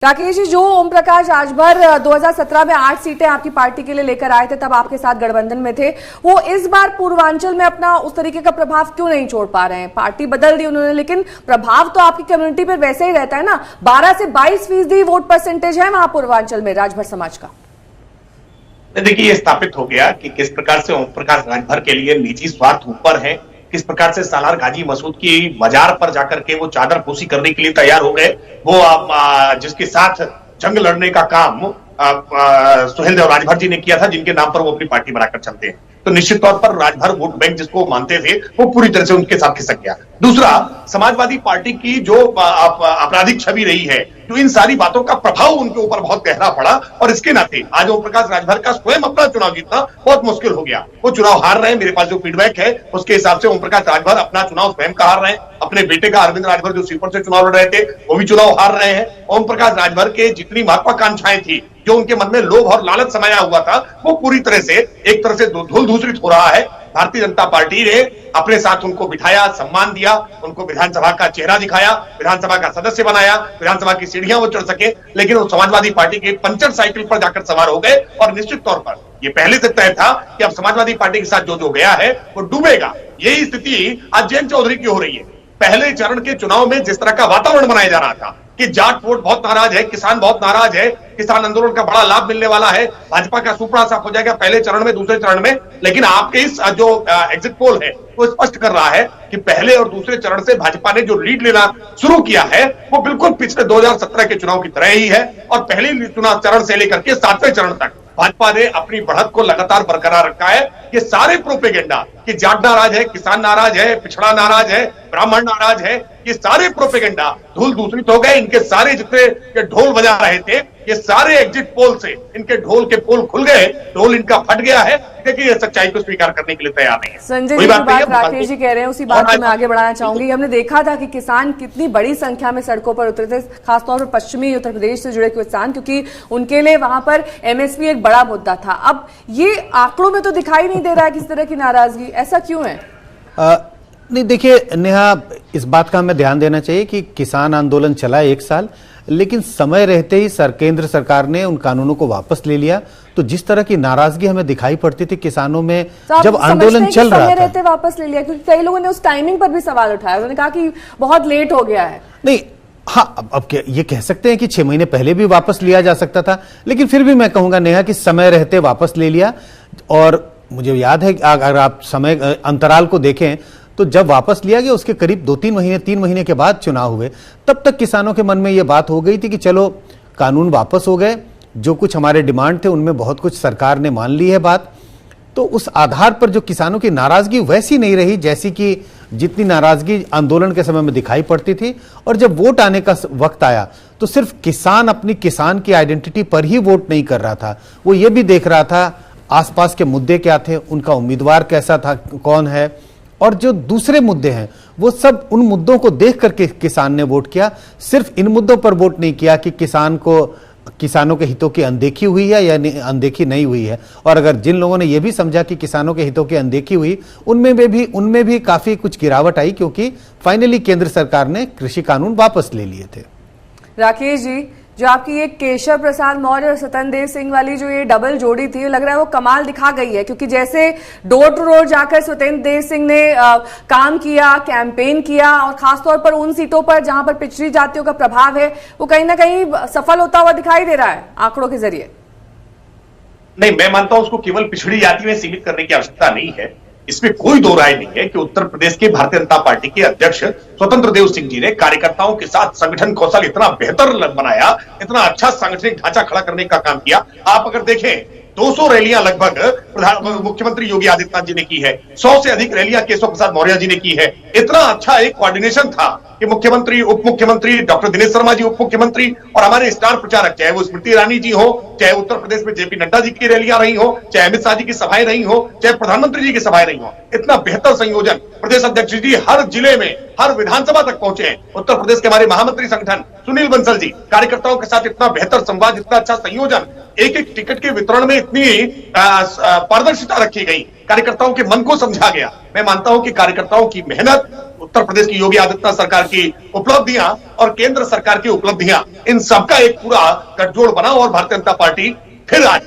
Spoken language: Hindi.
राकेश जी, जो ओम प्रकाश राजभर 2017 में 8 सीटें आपकी पार्टी के लिए लेकर आए थे, तब आपके साथ गठबंधन में थे, वो इस बार पूर्वांचल में अपना उस तरीके का प्रभाव क्यों नहीं छोड़ पा रहे हैं? पार्टी बदल दी उन्होंने, लेकिन प्रभाव तो आपकी कम्युनिटी पर वैसे ही रहता है ना। 12 से 22% वोट परसेंटेज है वहां पूर्वांचल में राजभर समाज का। देखिए, ये स्थापित हो गया कि किस प्रकार से ओम प्रकाश राजभर के लिए निजी स्वार्थ ऊपर है, किस प्रकार से सालार गाजी मसूद की मजार पर जाकर के वो चादर पोशी करने के लिए तैयार हो गए। वो जिसके साथ जंग लड़ने का काम सुहेल देव राजभर जी ने किया था, जिनके नाम पर वो अपनी पार्टी बनाकर चलते हैं, तो निश्चित तौर पर राजभर वोट बैंक जिसको मानते थे वो पूरी तरह से उनके साथ खिसक गया। दूसरा, समाजवादी पार्टी की जो आपराधिक छवि रही है, तो इन सारी बातों का प्रभाव उनके ऊपर बहुत गहरा पड़ा और इसके नाते आज ओम प्रकाश राजभर का स्वयं अपना चुनाव जीतना बहुत मुश्किल हो गया। वो चुनाव हार रहे हैं, मेरे पास जो फीडबैक है उसके हिसाब से ओम प्रकाश राजभर अपना चुनाव स्वयं का हार रहे हैं। अपने बेटे का अरविंद राजभर जो सीकर से चुनाव लड़ रहे थे वो भी चुनाव हार रहे हैं। ओम प्रकाश राजभर के जितनी महत्वाकांक्षाएं थी, जो उनके मन में लोभ और लालच समाया हुआ था, वो पूरी तरह से एक तरह से धूल धूसरित हो रहा है। भारतीय जनता पार्टी ने अपने साथ उनको बिठाया, सम्मान दिया, उनको विधानसभा का चेहरा दिखाया, विधानसभा का सदस्य बनाया, विधानसभा की सीढ़ियां वो चढ़ सके, लेकिन वो समाजवादी पार्टी के पंचर साइकिल पर जाकर सवार हो गए। और निश्चित तौर पर ये पहले से तय था कि अब समाजवादी पार्टी के साथ जो जो गया है वो डूबेगा। यही स्थिति आज जयंत चौधरी की हो रही है। पहले चरण के चुनाव में जिस तरह का वातावरण बनाया जा रहा था कि जाट वोट बहुत नाराज है, किसान बहुत नाराज है, किसान आंदोलन का बड़ा लाभ मिलने वाला है, भाजपा का सुपड़ा साफ हो जाएगा पहले चरण में, दूसरे चरण में, लेकिन आपके इस जो एग्जिट पोल है वो स्पष्ट कर रहा है कि पहले और दूसरे चरण से भाजपा ने जो लीड लेना शुरू किया है वो बिल्कुल पिछले 2017 के चुनाव की तरह ही है। और पहले चुनाव चरण से लेकर के 7वें चरण तक भाजपा ने अपनी बढ़त को लगातार बरकरार रखा है। ये सारे प्रोपेगेंडा कि जाट नाराज है, किसान नाराज है, पिछड़ा नाराज है, ब्राह्मण नाराज है, ये सारे प्रोपेगेंडा धूल दूसरित हो गए। इनके सारे जितने ढोल बजा रहे थे, ये सारे एग्जिट पोल से इनके ढोल के पोल खुल गए, ढोल इनका फट गया है, क्योंकि ये सच्चाई को स्वीकार करने के लिए तैयार नहीं है। संजय जी, बात राकेश जी कह रहे हैं, उसी बात को मैं आगे बढ़ाना चाहूंगी। हमने देखा था कि किसान कितनी बड़ी संख्या में सड़कों पर उतरे थे, खासतौर पर पश्चिमी उत्तर प्रदेश से जुड़े किसान, क्योंकि उनके लिए वहां पर एमएसपी एक बड़ा मुद्दा था। अब ये आंकड़ों में तो दिखाई नहीं दे रहा है किसी तरह की नाराजगी, ऐसा क्यों है? नहीं, देखिए नेहा, इस बात का हमें ध्यान देना चाहिए कि किसान आंदोलन चला 1 साल, लेकिन समय रहते ही केंद्र सरकार ने उन कानूनों को वापस ले लिया। तो जिस तरह की नाराजगी हमें दिखाई पड़ती थी किसानों में जब आंदोलन चल रहा था, समय रहते वापस ले लिया, क्योंकि कई लोगों ने उस टाइमिंग पर भी सवाल उठाया। उन्होंने कहा कि बहुत लेट हो गया है। नहीं, हाँ, अब ये कह सकते हैं कि 6 महीने पहले भी वापस लिया जा सकता था, लेकिन फिर भी मैं कहूंगा नेहा कि समय रहते वापस ले लिया। और मुझे याद है कि अगर आप समय अंतराल को देखें तो जब वापस लिया गया उसके करीब 2-3 महीने 3 महीने के बाद चुनाव हुए, तब तक किसानों के मन में यह बात हो गई थी कि चलो कानून वापस हो गए, जो कुछ हमारे डिमांड थे उनमें बहुत कुछ सरकार ने मान ली है बात। तो उस आधार पर जो किसानों की नाराजगी वैसी नहीं रही जैसी कि जितनी नाराजगी आंदोलन के समय में दिखाई पड़ती थी। और जब वोट आने का वक्त आया तो सिर्फ किसान अपनी किसान की आइडेंटिटी पर ही वोट नहीं कर रहा था, वो ये भी देख रहा था आसपास के मुद्दे क्या थे, उनका उम्मीदवार कैसा था, कौन है, और जो दूसरे मुद्दे हैं वो सब, उन मुद्दों को देख करके किसान ने वोट किया। सिर्फ इन मुद्दों पर वोट नहीं किया कि किसानों के हितों की अनदेखी हुई है या अनदेखी नहीं हुई है। और अगर जिन लोगों ने यह भी समझा कि किसानों के हितों की अनदेखी हुई, उनमें भी काफी कुछ गिरावट आई, क्योंकि फाइनली केंद्र सरकार ने कृषि कानून वापस ले लिए थे। राकेश जी, जो आपकी ये केशव प्रसाद मौर्य और सत्येंद्र सिंह वाली जो ये डबल जोड़ी थी, लग रहा है वो कमाल दिखा गई है, क्योंकि जैसे डोर टू डोर जाकर सत्येंद्र सिंह ने काम किया, कैंपेन किया, और खासतौर पर उन सीटों पर जहां पर पिछड़ी जातियों का प्रभाव है, वो कहीं ना कहीं सफल होता हुआ दिखाई दे रहा है आंकड़ों के जरिए। नहीं, मैं मानता हूं उसको केवल पिछड़ी जाति में सीमित करने की आवश्यकता नहीं है। इसमें कोई दो राय नहीं है कि उत्तर प्रदेश के भारतीय जनता पार्टी के अध्यक्ष स्वतंत्र देव सिंह जी ने कार्यकर्ताओं के साथ संगठन कौशल इतना बेहतर बनाया, इतना अच्छा सांगठनिक ढांचा खड़ा करने का काम किया। आप अगर देखें 200 रैलियां लगभग मुख्यमंत्री योगी आदित्यनाथ जी ने की है, 100 से अधिक रैलियां केशव प्रसाद मौर्य जी ने की है। इतना अच्छा एक कोऑर्डिनेशन था कि मुख्यमंत्री, उप मुख्यमंत्री, डॉक्टर दिनेश शर्मा जी उप मुख्यमंत्री, और हमारे स्टार प्रचारक, चाहे वो स्मृति ईरानी जी हो, चाहे उत्तर प्रदेश में जेपी नड्डा जी की रैलियां रही हो, चाहे अमित शाह जी की सभाएं रही हो, चाहे प्रधानमंत्री जी की सभाएं रही हो, इतना बेहतर संयोजन। प्रदेश अध्यक्ष जी हर जिले में, हर विधानसभा तक पहुंचे हैं। उत्तर प्रदेश के हमारे महामंत्री संगठन सुनील बंसल जी, कार्यकर्ताओं के साथ इतना बेहतर संवाद, इतना अच्छा संयोजन, एक एक टिकट के वितरण में इतनी पारदर्शिता रखी गई, कार्यकर्ताओं के मन को समझा गया। मैं मानता हूं कि कार्यकर्ताओं की मेहनत, उत्तर प्रदेश की योगी आदित्यनाथ सरकार की उपलब्धियां और केंद्र सरकार की उपलब्धियां, इन सबका एक पूरा गठजोड़ बना और भारतीय जनता पार्टी फिर आज